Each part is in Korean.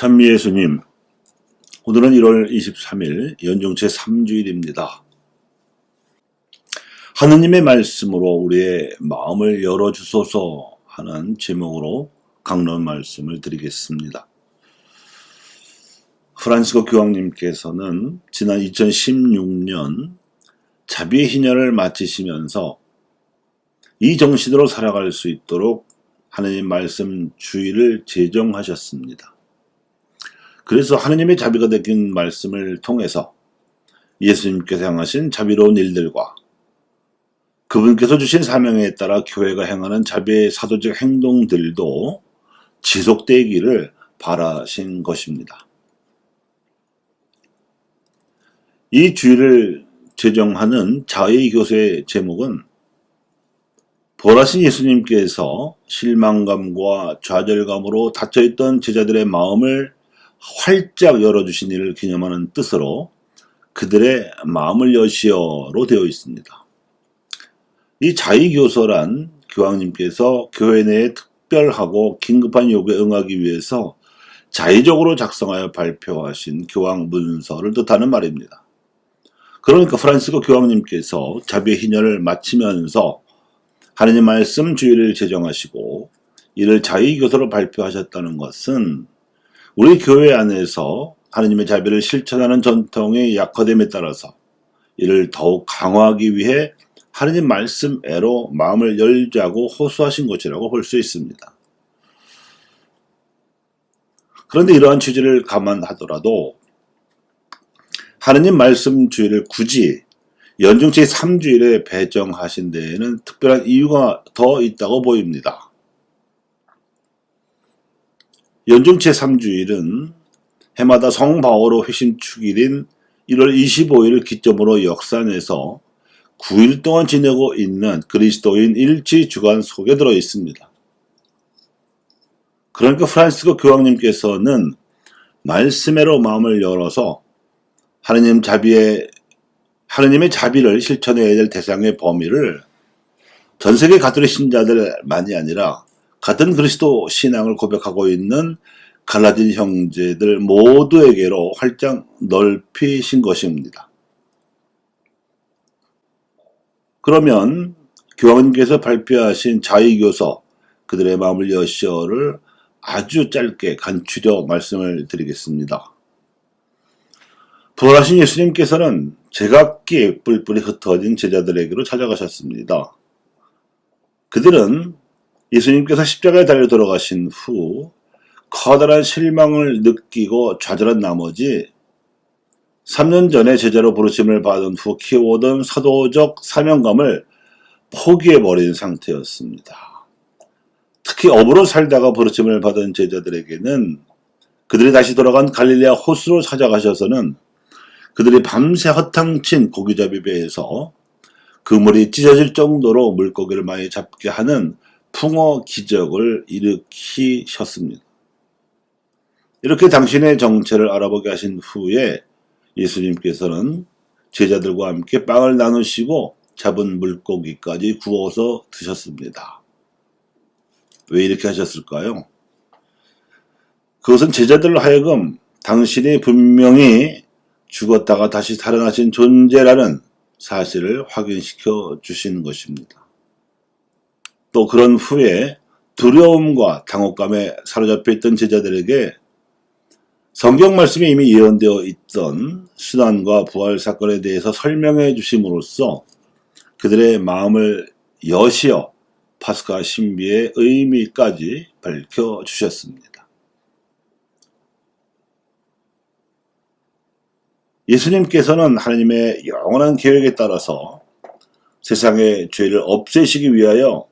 찬미 예수님, 오늘은 1월 23일 연중 제3주일입니다. 하느님의 말씀으로 우리의 마음을 열어주소서 하는 제목으로 강론 말씀을 드리겠습니다. 프란시스코 교황님께서는 지난 2016년 자비의 희년을 마치시면서 이 정신으로 살아갈 수 있도록 하느님 말씀 주의를 제정하셨습니다. 그래서 하느님의 자비가 담긴 말씀을 통해서 예수님께서 행하신 자비로운 일들과 그분께서 주신 사명에 따라 교회가 행하는 자비의 사도적 행동들도 지속되기를 바라신 것입니다. 이 주의를 제정하는 자의교서의 제목은 부활하신 예수님께서 실망감과 좌절감으로 닫혀있던 제자들의 마음을 활짝 열어주신 일을 기념하는 뜻으로 그들의 마음을 여시어로 되어 있습니다. 이 자의교서란 교황님께서 교회 내에 특별하고 긴급한 요구에 응하기 위해서 자의적으로 작성하여 발표하신 교황 문서를 뜻하는 말입니다. 그러니까 프란시스코 교황님께서 자비의 희년을 마치면서 하느님 말씀 주의를 제정하시고 이를 자의교서로 발표하셨다는 것은 우리 교회 안에서 하느님의 자비를 실천하는 전통의 약화됨에 따라서 이를 더욱 강화하기 위해 하느님 말씀애로 마음을 열자고 호소하신 것이라고 볼 수 있습니다. 그런데 이러한 취지를 감안하더라도 하느님 말씀 주의를 굳이 연중 제3주일에 배정하신 데에는 특별한 이유가 더 있다고 보입니다. 연중 제3주일은 해마다 성 바오로 회심 축일인 1월 25일을 기점으로 역사내서 9일 동안 지내고 있는 그리스도인 일치 주간 속에 들어 있습니다. 그러니까 프란시스코 교황님께서는 말씀으로 마음을 열어서 하느님의 자비를 실천해야 될 대상의 범위를 전 세계 가톨릭 신자들만이 아니라 같은 그리스도 신앙을 고백하고 있는 갈라진 형제들 모두에게로 활짝 넓히신 것입니다. 그러면 교황님께서 발표하신 자의교서 그들의 마음을 여시어를 아주 짧게 간추려 말씀을 드리겠습니다. 부활하신 예수님께서는 제각기 뿔뿔이 흩어진 제자들에게로 찾아가셨습니다. 그들은 예수님께서 십자가에 달려 돌아가신 후 커다란 실망을 느끼고 좌절한 나머지 3년 전에 제자로 부르심을 받은 후 키워오던 사도적 사명감을 포기해버린 상태였습니다. 특히 업으로 살다가 부르심을 받은 제자들에게는 그들이 다시 돌아간 갈릴레아 호수로 찾아가셔서는 그들이 밤새 허탕친 고기잡이 배에서 그물이 찢어질 정도로 물고기를 많이 잡게 하는 풍어 기적을 일으키셨습니다. 이렇게 당신의 정체를 알아보게 하신 후에 예수님께서는 제자들과 함께 빵을 나누시고 잡은 물고기까지 구워서 드셨습니다. 왜 이렇게 하셨을까요? 그것은 제자들로 하여금 당신이 분명히 죽었다가 다시 살아나신 존재라는 사실을 확인시켜 주시는 것입니다. 또 그런 후에 두려움과 당혹감에 사로잡혀 있던 제자들에게 성경 말씀이 이미 예언되어 있던 순환과 부활 사건에 대해서 설명해 주심으로써 그들의 마음을 여시어 파스카 신비의 의미까지 밝혀 주셨습니다. 예수님께서는 하나님의 영원한 계획에 따라서 세상의 죄를 없애시기 위하여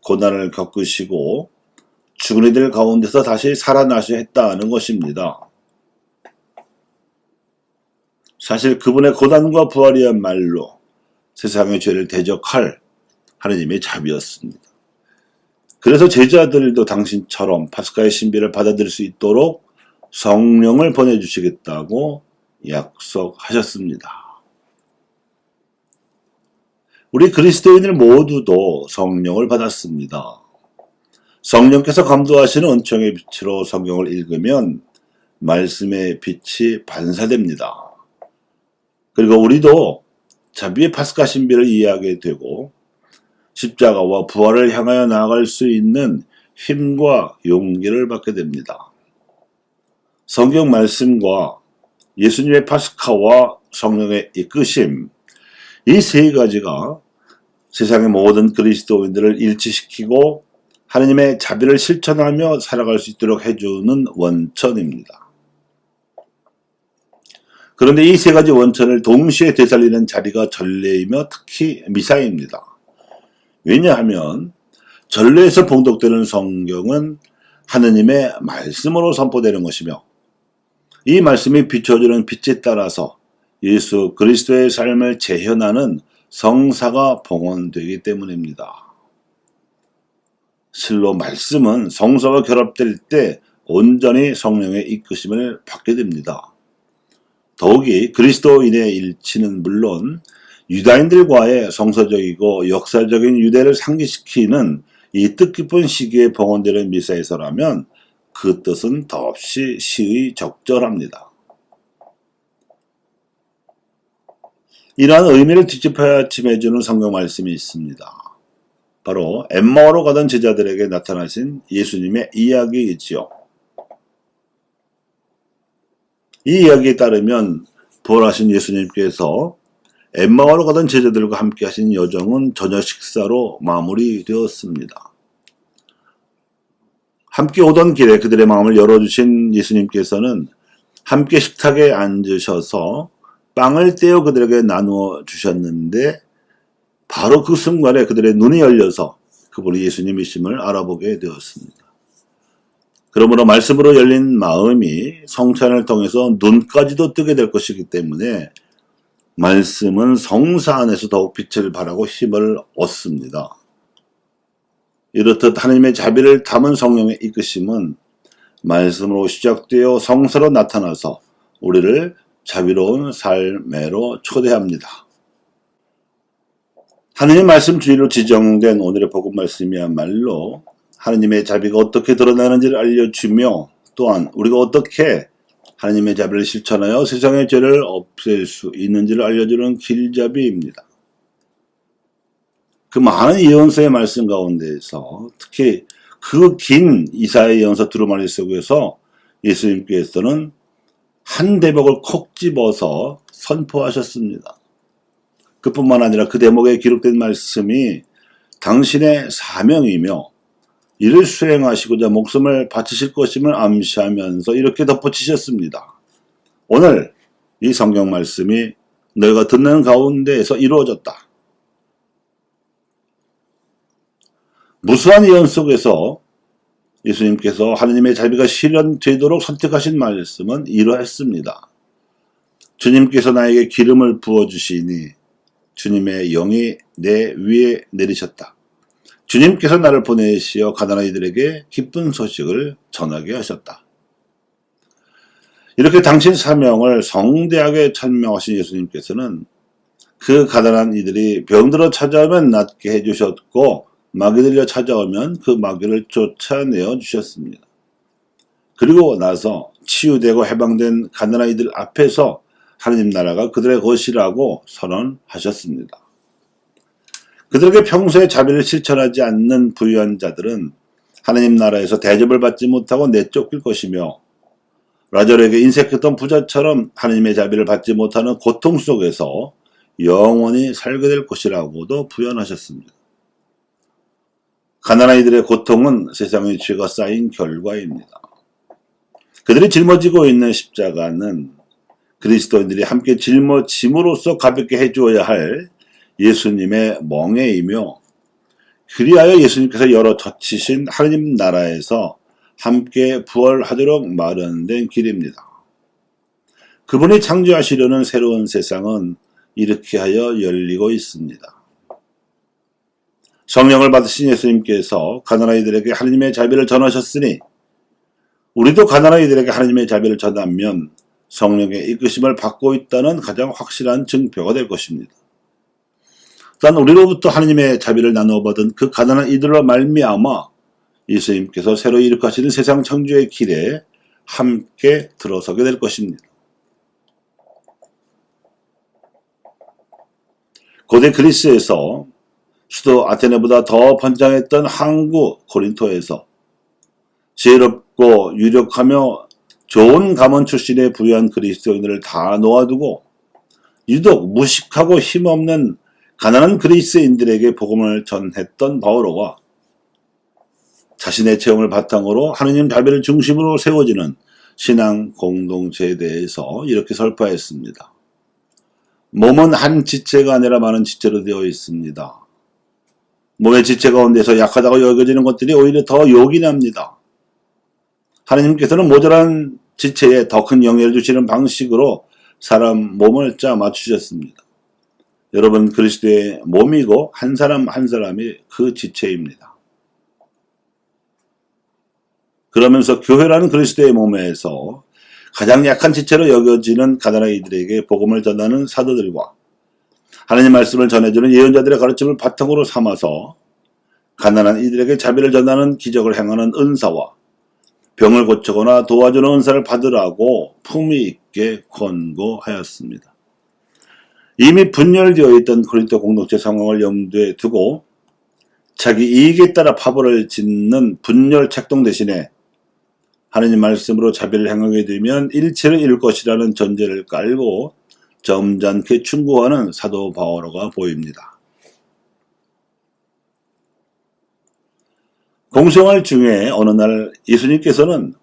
고난을 겪으시고 죽은 이들 가운데서 다시 살아나셔야 했다는 것입니다. 사실 그분의 고난과 부활이야말로 세상의 죄를 대적할 하느님의 자비였습니다. 그래서 제자들도 당신처럼 파스카의 신비를 받아들일 수 있도록 성령을 보내주시겠다고 약속하셨습니다. 우리 그리스도인들 모두도 성령을 받았습니다. 성령께서 감도하시는 은총의 빛으로 성경을 읽으면 말씀의 빛이 반사됩니다. 그리고 우리도 자비의 파스카 신비를 이해하게 되고 십자가와 부활을 향하여 나아갈 수 있는 힘과 용기를 받게 됩니다. 성경 말씀과 예수님의 파스카와 성령의 이끄심, 이 세 가지가 세상의 모든 그리스도인들을 일치시키고 하느님의 자비를 실천하며 살아갈 수 있도록 해주는 원천입니다. 그런데 이 세 가지 원천을 동시에 되살리는 자리가 전례이며 특히 미사입니다. 왜냐하면 전례에서 봉독되는 성경은 하느님의 말씀으로 선포되는 것이며 이 말씀이 비춰주는 빛에 따라서 예수 그리스도의 삶을 재현하는 성사가 봉헌되기 때문입니다. 실로 말씀은 성서와 결합될 때 온전히 성령의 이끄심을 받게 됩니다. 더욱이 그리스도인의 일치는 물론 유다인들과의 성서적이고 역사적인 유대를 상기시키는 이 뜻깊은 시기에 봉헌되는 미사에서라면 그 뜻은 더없이 시의 적절합니다. 이러한 의미를 뒷받침해주는 성경 말씀이 있습니다. 바로 엠마오로 가던 제자들에게 나타나신 예수님의 이야기이지요. 이 이야기에 따르면 부활하신 예수님께서 엠마오로 가던 제자들과 함께 하신 여정은 저녁 식사로 마무리되었습니다. 함께 오던 길에 그들의 마음을 열어주신 예수님께서는 함께 식탁에 앉으셔서 빵을 떼어 그들에게 나누어 주셨는데 바로 그 순간에 그들의 눈이 열려서 그분이 예수님이심을 알아보게 되었습니다. 그러므로 말씀으로 열린 마음이 성찬을 통해서 눈까지도 뜨게 될 것이기 때문에 말씀은 성사 안에서 더욱 빛을 발하고 힘을 얻습니다. 이렇듯 하나님의 자비를 담은 성령의 이끄심은 말씀으로 시작되어 성사로 나타나서 우리를 자비로운 삶으로 초대합니다. 하느님 말씀 주의로 지정된 오늘의 복음 말씀이야말로 하느님의 자비가 어떻게 드러나는지를 알려주며 또한 우리가 어떻게 하느님의 자비를 실천하여 세상의 죄를 없앨 수 있는지를 알려주는 길잡이입니다. 그 많은 예언서의 말씀 가운데에서 특히 그 긴 이사야 예언서 두루마리 속에서 예수님께서는 한 대목을 콕 집어서 선포하셨습니다. 그뿐만 아니라 그 대목에 기록된 말씀이 당신의 사명이며 이를 수행하시고자 목숨을 바치실 것임을 암시하면서 이렇게 덧붙이셨습니다. 오늘 이 성경 말씀이 너희가 듣는 가운데에서 이루어졌다. 무수한 예언 속에서 예수님께서 하느님의 자비가 실현되도록 선택하신 말씀은 이러했습니다. 주님께서 나에게 기름을 부어주시니 주님의 영이 내 위에 내리셨다. 주님께서 나를 보내시어 가난한 이들에게 기쁜 소식을 전하게 하셨다. 이렇게 당신 사명을 성대하게 설명하신 예수님께서는 그 가난한 이들이 병들어 찾아오면 낫게 해주셨고 마귀 들려 찾아오면 그 마귀를 쫓아내어 주셨습니다. 그리고 나서 치유되고 해방된 가난한 이들 앞에서 하느님 나라가 그들의 것이라고 선언하셨습니다. 그들에게 평소에 자비를 실천하지 않는 부유한 자들은 하느님 나라에서 대접을 받지 못하고 내쫓길 것이며 라자로에게 인색했던 부자처럼 하느님의 자비를 받지 못하는 고통 속에서 영원히 살게 될 것이라고도 부연하셨습니다. 가난한 이들의 고통은 세상의 죄가 쌓인 결과입니다. 그들이 짊어지고 있는 십자가는 그리스도인들이 함께 짊어짐으로써 가볍게 해주어야 할 예수님의 멍에이며 그리하여 예수님께서 열어 젖히신 하느님 나라에서 함께 부활하도록 마련된 길입니다. 그분이 창조하시려는 새로운 세상은 이렇게 하여 열리고 있습니다. 성령을 받으신 예수님께서 가난한 이들에게 하느님의 자비를 전하셨으니 우리도 가난한 이들에게 하느님의 자비를 전하면 성령의 이끄심을 받고 있다는 가장 확실한 증표가 될 것입니다. 또한 우리로부터 하느님의 자비를 나누어 받은 그 가난한 이들로 말미암아 예수님께서 새로 이룩하시는 세상 창조의 길에 함께 들어서게 될 것입니다. 고대 그리스에서 수도 아테네보다 더 번창했던 항구 고린토에서 지혜롭고 유력하며 좋은 가문 출신의 부유한 그리스도인들을 다 놓아두고 유독 무식하고 힘없는 가난한 그리스인들에게 복음을 전했던 바오로가 자신의 체험을 바탕으로 하느님 자비를 중심으로 세워지는 신앙 공동체에 대해서 이렇게 설파했습니다. 몸은 한 지체가 아니라 많은 지체로 되어 있습니다. 몸의 지체 가운데서 약하다고 여겨지는 것들이 오히려 더 요긴합니다. 하느님께서는 모자란 지체에 더 큰 영예를 주시는 방식으로 사람 몸을 짜 맞추셨습니다. 여러분 그리스도의 몸이고 한 사람 한 사람이 그 지체입니다. 그러면서 교회라는 그리스도의 몸에서 가장 약한 지체로 여겨지는 가난한 이들에게 복음을 전하는 사도들과 하나님 말씀을 전해주는 예언자들의 가르침을 바탕으로 삼아서 가난한 이들에게 자비를 전하는 기적을 행하는 은사와 병을 고치거나 도와주는 은사를 받으라고 품위 있게 권고하였습니다. 이미 분열되어 있던 고린도 공동체 상황을 염두에 두고 자기 이익에 따라 파벌을 짓는 분열 책동 대신에 하느님 말씀으로 자비를 행하게 되면 일체를 이룰 것이라는 전제를 깔고 점잖게 충고하는 사도 바오로가 보입니다. 공생활 중에 어느 날 예수님께서는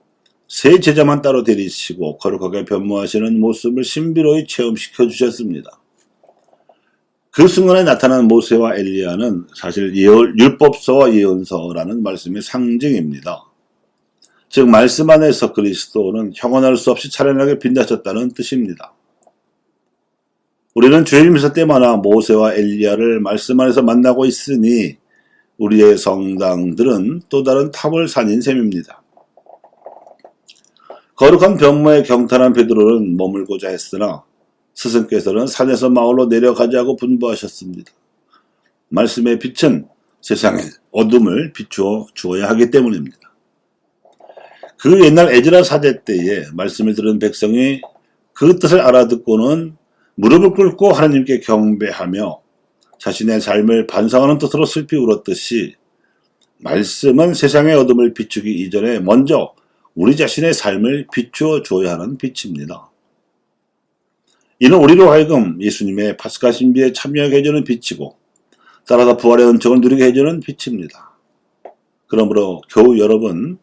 세 제자만 따로 데리시고 거룩하게 변모하시는 모습을 신비로이 체험시켜 주셨습니다. 그 순간에 나타난 모세와 엘리야는 사실 율법서와 예언서라는 말씀의 상징입니다. 즉 말씀 안에서 그리스도는 형언할 수 없이 찬란하게 빛나셨다는 뜻입니다. 우리는 주일 미사 때마다 모세와 엘리야를 말씀 안에서 만나고 있으니 우리의 성당들은 또 다른 타월산인 셈입니다. 거룩한 병모에 경탄한 베드로는 머물고자 했으나 스승께서는 산에서 마을로 내려가자고 분부하셨습니다. 말씀의 빛은 세상의 어둠을 비추어 주어야 하기 때문입니다. 그 옛날 에즈라 사제 때에 말씀을 들은 백성이 그 뜻을 알아듣고는 무릎을 꿇고 하나님께 경배하며 자신의 삶을 반성하는 뜻으로 슬피 울었듯이 말씀은 세상의 어둠을 비추기 이전에 먼저 우리 자신의 삶을 비추어 줘야 하는 빛입니다. 이는 우리로 하여금 예수님의 파스카 신비에 참여하게 해주는 빛이고 따라서 부활의 은총을 누리게 해주는 빛입니다. 그러므로 교우 여러분,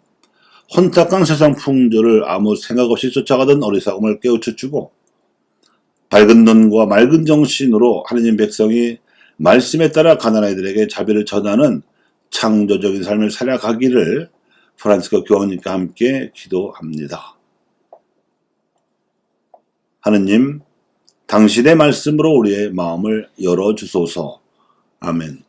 혼탁한 세상 풍조를 아무 생각 없이 쫓아가던 어리석음을 깨우쳐주고 밝은 눈과 맑은 정신으로 하느님 백성이 말씀에 따라 가난한 이들에게 자비를 전하는 창조적인 삶을 살아가기를 프란시스코 교황님과 함께 기도합니다. 하느님, 당신의 말씀으로 우리의 마음을 열어주소서. 아멘.